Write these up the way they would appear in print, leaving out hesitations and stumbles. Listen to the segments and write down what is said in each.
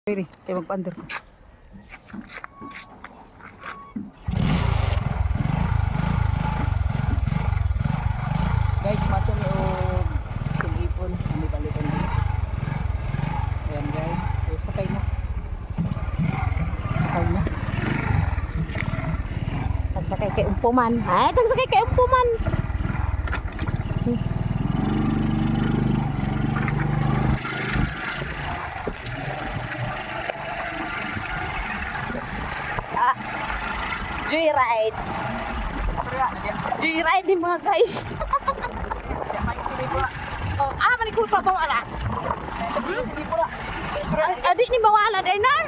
Pwede, kayo magpa-under ko. Guys, mato mi o silipon. Kami balikan dito. Ayan guys. So, sakay na. Sakay na. Tagsakay kay Umpuman. Ay, tagsakay kay Umpuman. Joyride. Joyride din mga guys. Oh, manikuta ba wala? Adik ni mawala day nar.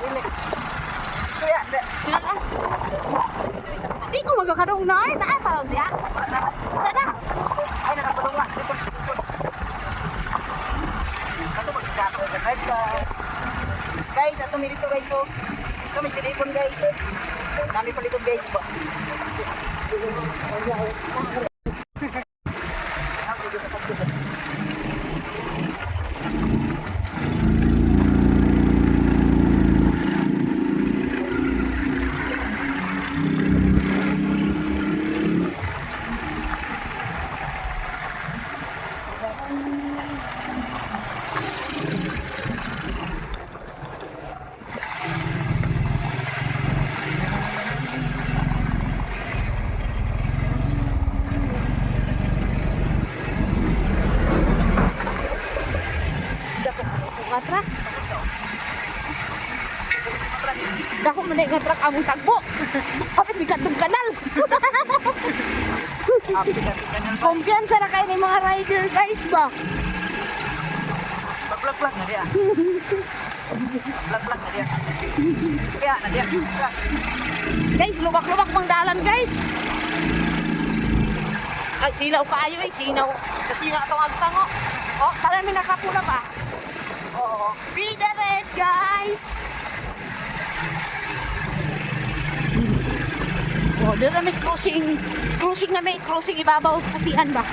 Di ko magkakadong nar. Naatawag niya. Tara. Ay, nakapadong na. Ito magkakadong. Guys, ato mi dito guys. Kami telepon guys. Kami palito guys ba? Truck. Dako man nga truck among tagbo. Kapit bigat tong kanal. Kumpiyansa na kayo ni mga rider guys ba? Pag-plug na diya. Pag-plug na diya. Kaya na diya. Guys, lubak-lubak pang dalan guys. Ay, silaw kayo eh. Sinaw. Kasi na itong agtango. Oh, parang may nakapula pa. Oh, be the red guys. Oh, doon na may cruising ibabaw patian ba?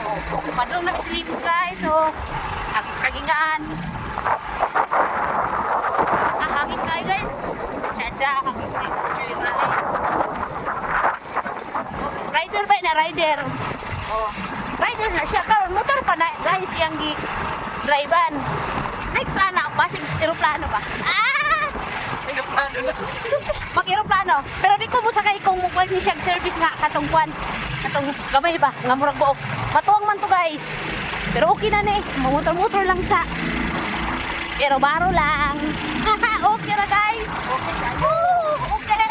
Oh, padung na may silipon guys. Oh, kagingaan. Hangin kayo guys. Sada, hangin kayo guys. Rider ba na rider? Oh, rider na siya karon motor pa na guys yang gi drivean. Next ana basig eroplano ba? Eroplano. Mag-eroplano. Pero di ko mo sakay kung mukha ni siya service nga katong kwan. Katong gamay ba nga murag buok. Matuwang man to guys. Pero okay na ni. Motor-motor lang sa. Pero baro lang. Okay na guys. Okay guys. Okay.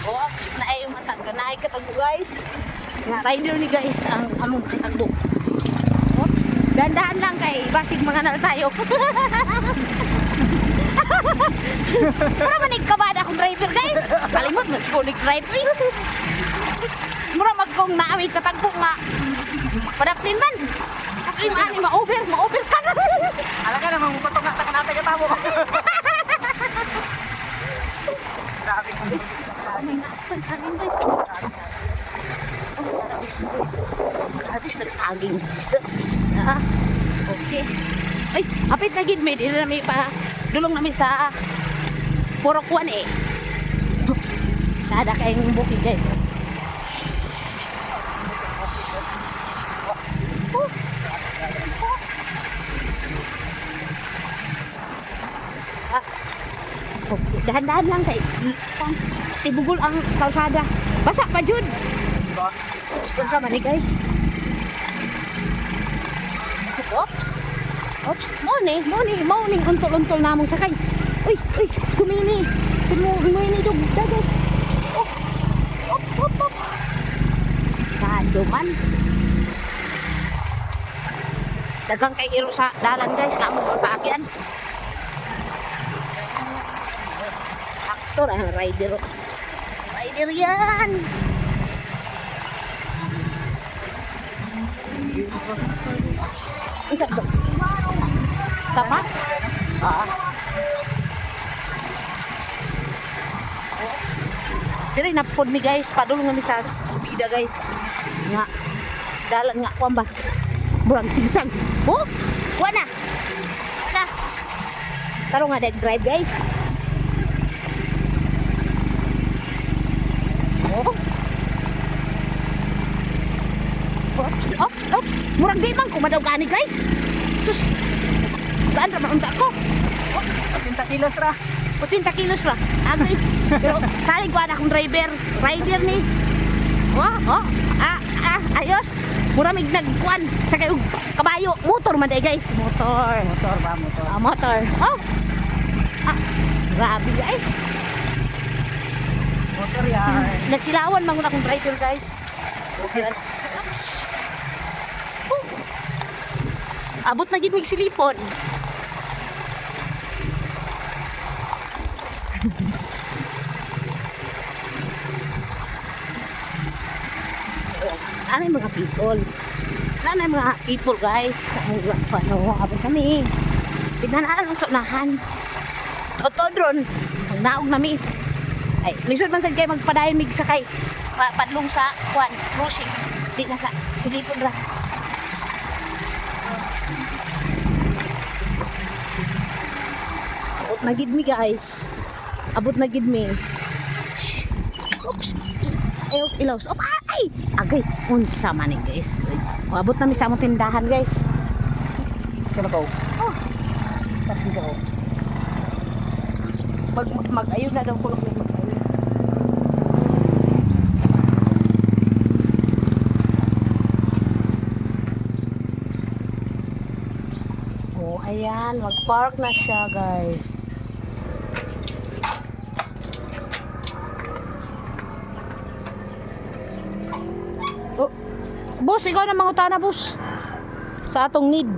Oops, naay yung matag. Naay katagbo guys. Nga rider ni guys ang among katagbo. Oops, dandahan lang kay basig mga nal tayo. Mura manig kabada akong driver guys. Kalimot man siguro nag-drive. Mura magkong naamay katagbo nga. Padaplin man. Daplin man, ma-over ka na. Alaga namang patok na sa kanatay katabo. Grabe ko. May napansanin guys. Harvest nagsaging guys. Okay. Ay, hapit na gid may dili na may pa dulong namin sa Purokwan eh. Sada kayong bukid guys. Okay. Dahan-dahan lang kay tibugol ang kalsada. Basa pa jud. Kunsa man ni guys. Oops. Morning untol-untol namong sakay. Uy, sumini dog guys. Op. Kado man. Dagang kay iro sa dalan guys, nga mo paagyan. Aktor ang rider. Rider yan. Isa ba? Sama? Dili na pod mi guys, padulong mi sa subida. bida guys. Nga dalan nga kuan ba. Burang sigsag. Oh, kuha na. Kuha na. Taro nga dead drive guys. Oh. Oops. Murag di man ko madaw gani guys. Sus. Gaan ra man unta ko. 80 kilos ra. 80 kilos ra. Agay. Pero salig ko na akong driver. Rider ni. Ayos. Mura mig nagkuan sa kayo kabayo. Motor man day guys. Motor. Motor ba, motor? Motor. Oh. Grabe guys. Motor yan. Nasilawan man akong driver guys. Okay. Abot na gid mig silipon. Ano yung mga people? Ano yung mga people guys? Paano abot kami? Tignan ang sunahan. Totodron. Ang naog nami. Ay, lisod man sad kay magpadayon mig sakay. Padlong sa kuan, cruising. Di na sa silipon ra. Abot na gid mi guys. Abot na gid mi. Oops. Ayaw, ilaws. Oh, ay! Agay, unsa man ni guys. Abot na mi sa among tindahan guys. Kaya ko. Oh. Tapos ko. Mag-ayun na daw kulok na mag-ayun. Oh, ayan. Mag-park na siya guys. Oh, boss, ikaw na mangutana, boss. Sa atong need.